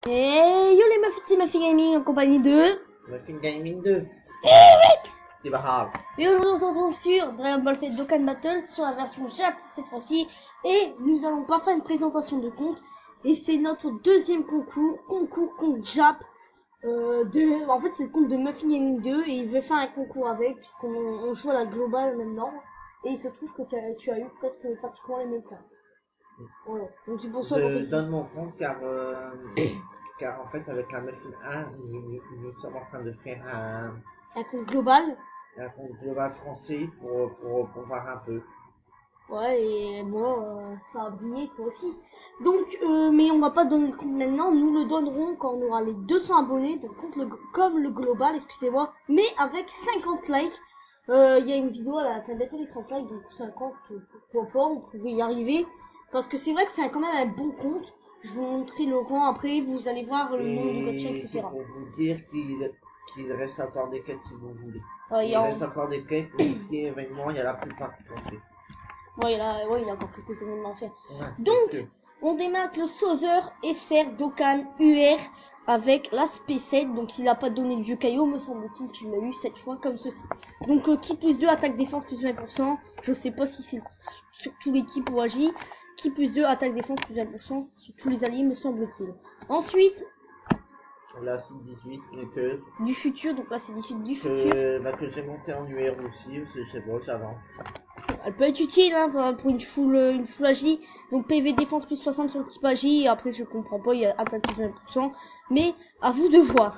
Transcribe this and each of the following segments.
Et yo les meufs, c'est Mafia Gaming en compagnie de Mafia Gaming 2. C'est pas grave. Et aujourd'hui on se retrouve sur Dragon Ball Z Dokkan Battle sur la version Jap cette fois-ci. Et nous allons pas faire une présentation de compte. Et c'est notre deuxième concours compte Jap. En fait c'est le compte de Mafia Gaming 2 et il veut faire un concours avec puisqu'on joue à la globale maintenant. Et il se trouve que tu as eu presque pratiquement les mêmes cartes. Voilà. Donc c'est pour ça Je donne mon compte car en fait avec la Mafia 1 nous sommes en train de faire un compte global. Un compte global français pour voir un peu. Ouais, et moi, ça a brillé toi aussi. Donc, mais on va pas donner le compte maintenant, nous le donnerons quand on aura les 200 abonnés, donc comme le global, excusez-moi, mais avec 50 likes. Il y a une vidéo, elle a bientôt les 30 likes, donc 50, pourquoi pas, on pouvait y arriver. Parce que c'est vrai que c'est quand même un bon compte. Je vous montrer le rang après, vous allez voir le nombre de gacha, etc. C'est pour vous dire qu'il reste encore des quêtes si vous voulez. Il reste encore des quêtes, mais ce qui est événement, il y a la plupart qui sont faits. Ouais, il y a encore quelques événements à faire. Ouais, donc, on démarre le Sauzer SR Dokkan UR avec la P7. Donc, il a pas donné le vieux caillot, me semble-t-il qu'il l'a eu cette fois comme ceci. Donc, qui plus 2, attaque défense plus 20%. Je sais pas si c'est sur tous l'équipe ou agi. Qui plus 2, attaque défense plus 20% sur tous les alliés, me semble-t-il. Ensuite, là c'est 18 que du futur, donc là c'est du futur. Que j'ai monté en UR aussi, je sais pas, ça va. Elle peut être utile hein, pour une full agi. Donc PV défense plus 60 sur le type agi. Après je comprends pas, il y a attaque plus 20%. Mais à vous de voir.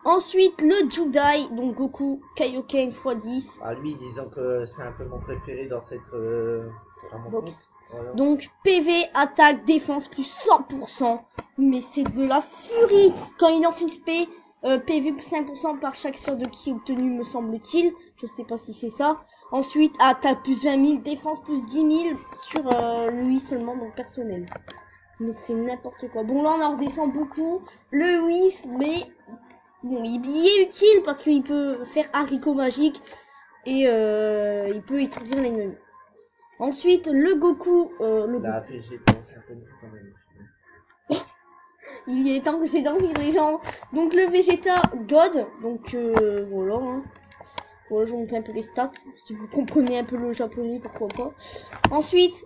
Ensuite le Judai, donc Goku Kaioken x10. Ah lui disons que c'est un peu mon préféré dans cette box. Voilà. Donc PV attaque défense plus 100%. Mais c'est de la furie quand il lance une spé. PV plus 5% par chaque sphère de ki obtenue me semble-t-il. Je sais pas si c'est ça. Ensuite attaque plus 20 000, défense plus 10 000 sur lui seulement, donc personnel. Mais c'est n'importe quoi. Bon là on en redescend beaucoup. Le whiff, mais bon il est utile parce qu'il peut faire haricot magique. Et il peut étourdir l'ennemi. Ensuite le Goku. Il est temps que j'ai d'envie les gens. Donc le Vegeta God. Donc voilà. Hein. Voilà, je vous montre un peu les stats. Si vous comprenez un peu le japonais, pourquoi pas. Ensuite.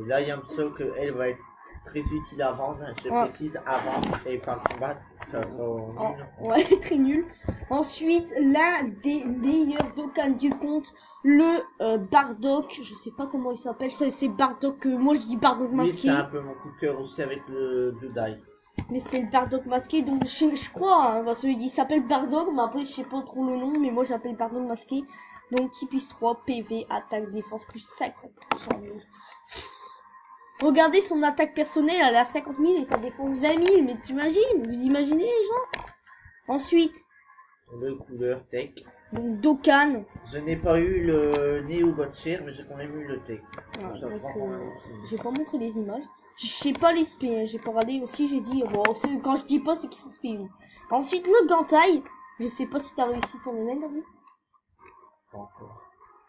Là, il y a un peu qu'elle va être très utile à vendre. Je précise avant et pas combattre. Ouais, très nul. Ensuite, l'un des meilleurs Dokkan du compte, le Bardock. Je sais pas comment il s'appelle. C'est Bardock. Moi, je dis Bardock masqué. Oui, c'est un peu mon coup de cœur aussi avec le Judai. Mais c'est le Bardock masqué, donc je crois, hein, parce qu'il s'appelle Bardock, mais après je sais pas trop le nom, mais moi j'appelle Bardock masqué. Donc qui plus 3, PV, attaque, défense, plus 50%. Regardez son attaque personnelle, elle est à 50 000 et sa défense 20 000, mais t'imagines, vous imaginez les gens. Ensuite, le couleur tech. Donc Dokkan. Je n'ai pas eu le Neo Botcher, mais j'ai quand même eu le tech. J'ai pas montré les images. Je sais pas les spé, hein. J'ai pas regardé aussi, j'ai dit, bon, quand je dis pas, c'est qu'ils sont spé. Ensuite, le Gantai. Je sais pas si t'as réussi son événement, t'as vu? Pas encore.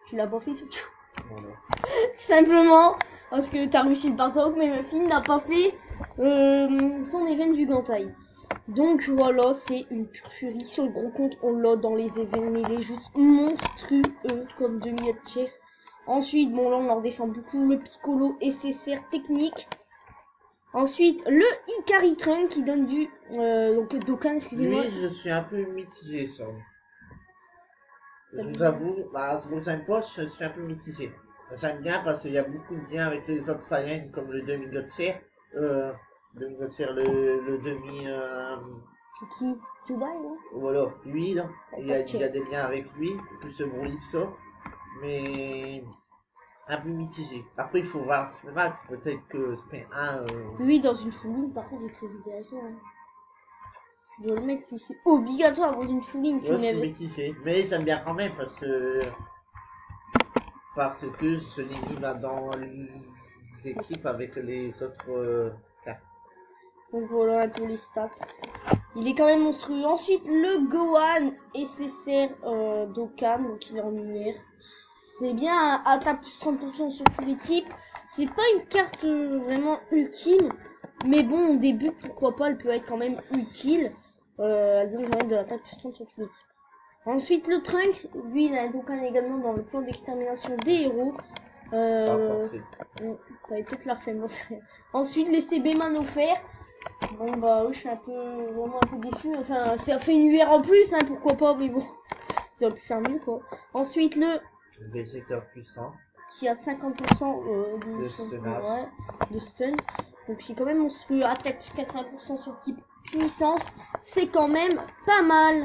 Tu l'as pas fait surtout. Voilà. Simplement, parce que t'as réussi le Bardock, mais ma fille n'a pas fait son événement du Gantai. Donc voilà, c'est une pure furie. Sur le gros compte, on l'a dans les événements, il est juste monstrueux comme demi-tiers. Ensuite, bon là on en redescend beaucoup, le Piccolo SSR technique. Ensuite, le Ikari Trunk qui donne du donc Dokkan, excusez-moi. Oui, je suis un peu mitigé ça. Je vous avoue, pour poche, je suis un peu mitigé. J'aime bien parce qu'il y a beaucoup de liens avec les autres Saiyans comme le demi-Gotcher. Le demi... Qui Judai, non? Voilà, lui là, il y a des liens avec lui, plus Broly que ça. Mais un peu mitigé. Après il faut voir Smash, peut-être que SP1 lui dans une fouline par contre il est très intéressant. Hein. Je dois le mettre, c'est obligatoire dans une fouline. Ouais, je suis mitigé, mais j'aime bien quand même parce que je l'ai mis dans l'équipe avec les autres cartes. Donc voilà un peu les stats. Il est quand même monstrueux. Ensuite, le Gohan SSR Dokkan, donc il est en UR. C'est bien, attaque plus 30% sur tous les types. C'est pas une carte vraiment ultime, Mais bon, au début, pourquoi pas, elle peut être quand même utile. Elle donne quand même de l'attaque plus 30 sur tous les types. Ensuite, le Trunks, lui, il a un Dokkan également dans le plan d'extermination des héros. Ça va peut-être la refaire, bon, ensuite, les CB Man offerts. Bon, bah, je suis vraiment un peu déçu. Enfin, ça fait une UR en plus, hein, pourquoi pas, mais bon. Ça aurait pu faire mieux, quoi. Ensuite, le Végéteur puissance. Qui a 50% de stun. Donc, il est quand même monstrueux. Attaque plus 80% sur type puissance. C'est quand même pas mal.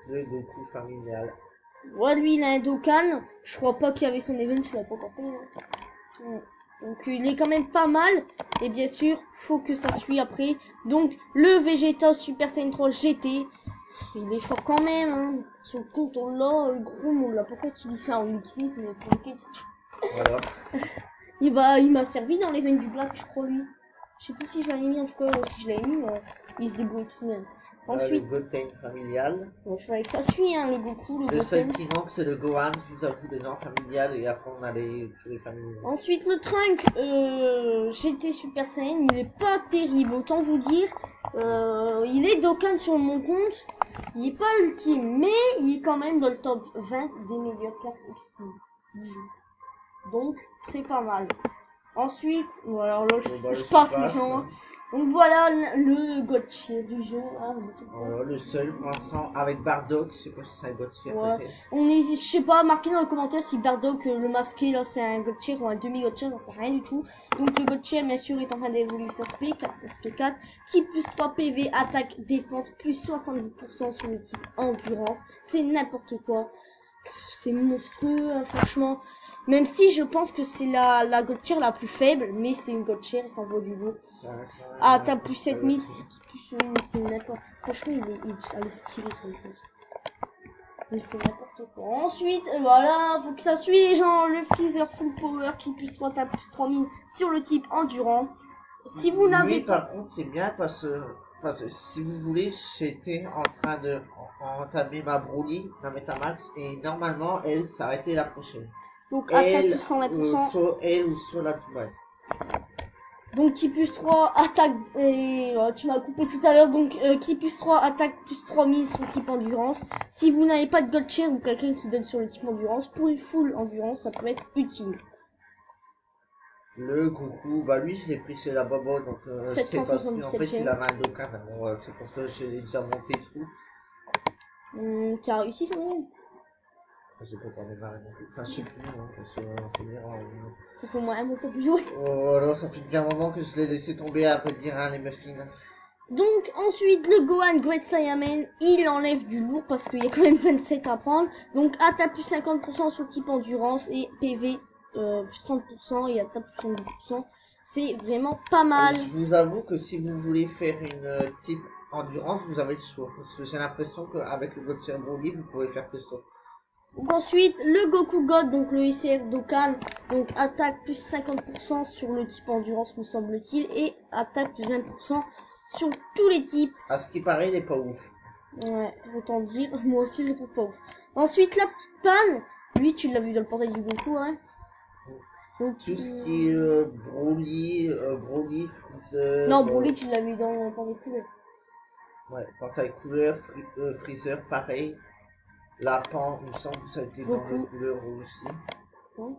Le Goku familial. Ouais, lui, il a un Dokkan. Je crois pas qu'il y avait son event, je l'ai pas encore fait. Hein. Donc, il est quand même pas mal. Et bien sûr, faut que ça suit après. Donc, le Vegeta Super Saiyan 3 GT. Il est fort quand même, hein. Son compte, on l'a, le gros, on l'a pas utilisé. On l'utilise, mais pour le Voilà. Il m'a servi dans l'event du Black, je crois, lui. Je sais plus si je l'avais mis, en tout cas, si je l'avais mis, il se débrouille tout de même. Ensuite, le Goten familial. Bon, je fallait que ça suit, hein, le Goku, le seul qui manque, c'est le Gohan, je vous avoue, le non familial, et après on a tous les familiaux. Ensuite, le Trunk, GT Super Saiyan, il est pas terrible, autant vous dire. Il est Dokkan sur mon compte. Il est pas ultime, mais il est quand même dans le top 20 des meilleures cartes extrêmes du jeu. Donc, très pas mal. Ensuite, voilà, là, je passe les gens. Donc voilà le Gotcha du jeu. Hein, voilà, le seul pour l'instant avec Bardock, je sais pas si c'est un Gotcha. Ouais. Je sais pas, marquez dans les commentaires si Bardock le masqué là c'est un Gotcha ou un demi-Gotcha, j'en sais rien du tout. Donc le Gotcha bien sûr est en train d'évoluer sa SP4, type plus 3 PV, attaque, défense, plus 70% sur le type endurance. C'est n'importe quoi. C'est monstrueux, hein, franchement. Même si je pense que c'est la God Tier la plus faible, mais c'est une God Tier, il s'envoie du lourd. Ah, t'as plus 7000, c'est qui plus c'est n'importe. Franchement, il est stylé sur le compte. Mais c'est n'importe quoi. Ensuite, voilà, faut que ça suit les gens. Le Freezer Full Power qui plus 3, t'as plus 3000 sur le type endurant. Si vous n'avez pas. Par contre, c'est bien parce que si vous voulez, j'étais en train de entamer ma Broly, la Metamax, et normalement, elle s'arrêtait la prochaine. Donc, attaque plus 120%. Soit elle ou soit la Dubaï. Donc, qui plus 3, attaque, et tu m'as coupé tout à l'heure, donc, qui plus 3, attaque plus 3000 sur le type endurance. Si vous n'avez pas de God Share ou quelqu'un qui donne sur le type endurance, pour une full endurance, ça peut être utile. Le Goku, bah lui, je l'ai pris chez la Bobo, donc c'est parce qu'en fait, il a mal de canne, bon, c'est pour ça que j'ai déjà monté tout. Tu as réussi, ça même? Je peux pas démarrer non plus. Enfin, je sais plus, hein, parce que ça fait moins un mois que t'as pu jouer. Oh là, ça fait bien un moment que je l'ai laissé tomber à peu dire, hein, les muffins. Donc, ensuite, le Gohan Great Saiyaman, il enlève du lourd parce qu'il y a quand même 27 à prendre. Donc, attaque plus 50% sur le type endurance et PV plus 30% et attaque plus 70%. C'est vraiment pas mal. Je vous avoue que si vous voulez faire une type endurance, vous avez le choix. Parce que j'ai l'impression qu'avec le God Broly, vous pouvez faire que ça. Donc ensuite, le Goku God, donc le ICF Dokkan, donc attaque plus 50% sur le type endurance, me semble-t-il, et attaque plus 20% sur tous les types. À ce qui paraît, il est pas ouf. Ouais, autant dire, moi aussi je le trouve pas ouf. Ensuite, la petite panne, lui tu l'as vu dans le portail du Goku, hein. Donc, tout ce qui est Broly, Freezer... Non, Broly tu l'as vu dans le portail couleur. Ouais, portail couleur, Freezer pareil. La Pan, il me semble que ça a été dans le couleur aussi. Ouais.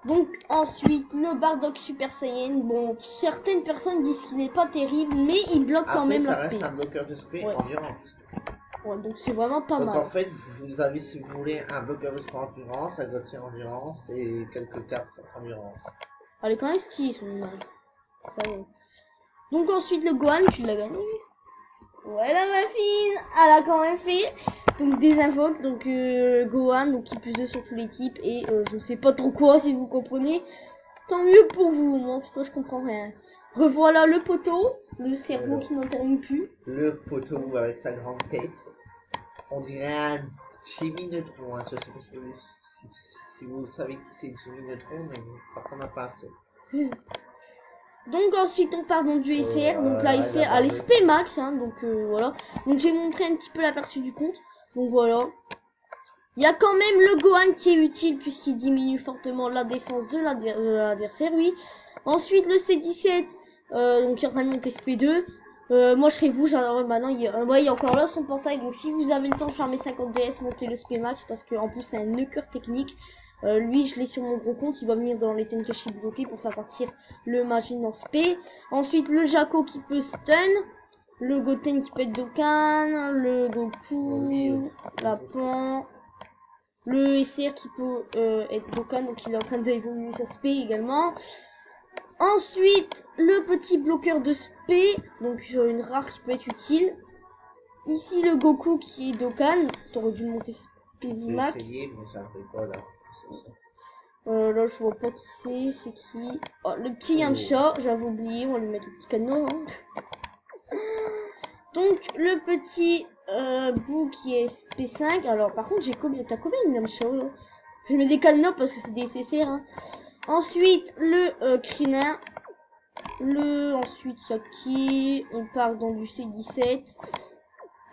Donc ensuite le Bardock Super Saiyan, bon certaines personnes disent qu'il n'est pas terrible mais il bloque quand même la SP. Ça reste un bloqueur de SP endurance. Ouais, donc c'est vraiment pas mal. Donc en fait vous avez si vous voulez un bloqueur de SP endurance, un Gauthier endurance et quelques cartes endurance. Elle est quand même stylée son image. Ça y est. Donc ensuite le Gohan, tu l'as gagné. Voilà ma fille, elle a quand même fait. Donc des invoques, donc Gohan, donc qui plus 2 sur tous les types et je sais pas trop quoi si vous comprenez. Tant mieux pour vous, moi en tout cas je comprends rien. Revoilà le poteau, le cerveau qui n'en termine plus. Le poteau avec sa grande tête. On dirait un Jimmy Neutron, hein. Je sais pas si vous savez qui c'est Jimmy Neutron, mais ça ressemble pas à ça. Donc ensuite on part dans du SR, donc la SR à l'SP max, hein, donc voilà. Donc j'ai montré un petit peu l'aperçu du compte, donc voilà. Il y a quand même le Gohan qui est utile puisqu'il diminue fortement la défense de l'adversaire, oui. Ensuite, le C17, donc il est en train de monter SP2. Moi, je serai vous, j'adore. Bah non, il est encore là son portail. Donc, si vous avez le temps de farmer 50 DS, montez le SP Max parce que en plus, c'est un nuker technique. Lui, je l'ai sur mon gros compte. Il va venir dans les Tenkachi bloqués pour faire partir le Majin en SP. Ensuite, le Jaco qui peut stun. Le Goten qui peut être Dokkan. Le Goku. La Pan. Le SR qui peut être Dokkan. Donc, il est en train d'évoluer sa SP également. Ensuite, le petit bloqueur de SP. Donc, une rare qui peut être utile. Ici, le Goku qui est Dokkan. T'aurais dû monter SP Max. Essayer, mais ça fait pas là. Là je vois pas qui c'est qui. Oh, le petit Yamcha, j'avais oublié, on va lui mettre le petit cadenas. Hein. Donc le petit Boo qui est SP5. Alors par contre t'as combien de Yamcha là? Je mets des cadenas parce que c'est des SSR. Hein. Ensuite le Krillin. Ensuite il y a qui? On part dans du C17.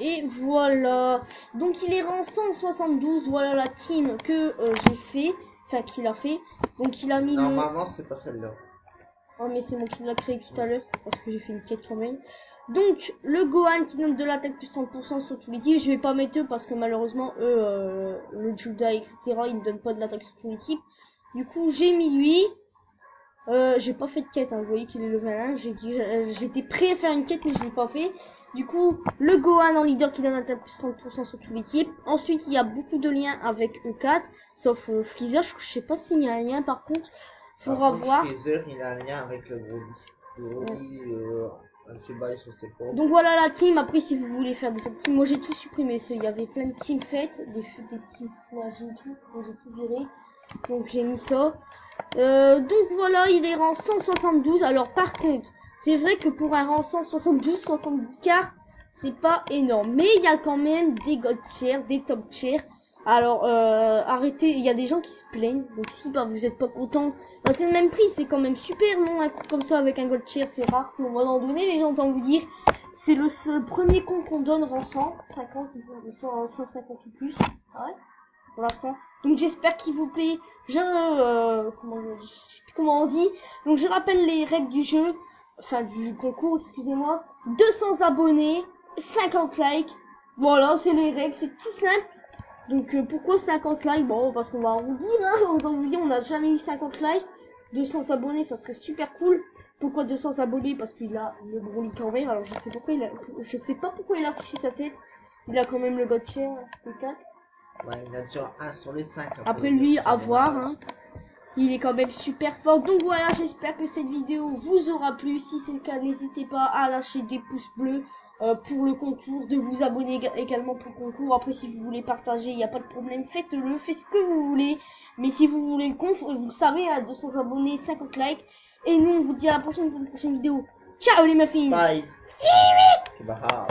Et voilà. Donc il est rang 172. Voilà la team que j'ai fait. Enfin, qu'il a fait. Donc il a mis normalement, c'est pas celle-là. Oh, mais c'est moi qui l'a créé tout à l'heure. Parce que j'ai fait une quête quand même. Donc, le Gohan qui donne de l'attaque plus 30% sur tous les types. Je vais pas mettre eux parce que malheureusement, eux, le Juda, etc., ils ne donnent pas de l'attaque sur tous les types. Du coup, j'ai mis lui. J'ai pas fait de quête, hein. Vous voyez qu'il est level 1. J'étais prêt à faire une quête, mais je l'ai pas fait. Du coup, le Gohan en leader qui donne l'attaque plus 30% sur tous les types. Ensuite, il y a beaucoup de liens avec E4. Sauf Freezer, je sais pas s'il y a un lien par contre. Faudra voir. Freezer, il a un lien avec le Broly. Le Broly, je sais pas. Donc voilà la team. Après, si vous voulez faire des teams, moi j'ai tout supprimé. Il y avait plein de teams faites. Des teams, j'ai tout viré. Donc j'ai mis ça. Donc voilà, il est rang 172. Alors par contre, c'est vrai que pour un rang 172, 70 cartes, c'est pas énorme. Mais il y a quand même des gold tiers, des top tiers. Alors arrêtez, il y a des gens qui se plaignent. Donc si vous êtes pas content, c'est le même prix, c'est quand même super, non? Un coup comme ça avec un gold tier, c'est rare qu'on va en donner. Les gens entendent vous dire, c'est le premier compte qu'on donne rang 150 ou 150 ou plus. Ah ouais, pour l'instant. Donc j'espère qu'il vous plaît. Je sais plus comment on dit. Donc je rappelle les règles du jeu, enfin du concours, excusez-moi. 200 abonnés, 50 likes. Voilà, c'est les règles, c'est tout simple. Donc pourquoi 50 likes? Bon, parce qu'on va arrondir, hein. On n'a jamais eu 50 likes. 200 abonnés, ça serait super cool. Pourquoi 200 abonnés? Parce qu'il a le Broly quand même. Alors je sais pas pourquoi il a affiché sa tête. Il a quand même le gotcha P4. Ouais, il a déjà un sur les 5. Après lui, à voir, hein. Il est quand même super fort. Donc voilà, j'espère que cette vidéo vous aura plu. Si c'est le cas, n'hésitez pas à lâcher des pouces bleus pour le concours, de vous abonner également pour le concours. Après, si vous voulez partager, il n'y a pas de problème, faites-le, faites ce que vous voulez. Mais si vous voulez le concours, vous le savez, à 200 abonnés, 50 likes. Et nous, on vous dit à la prochaine vidéo. Ciao les muffins. Bye. See you.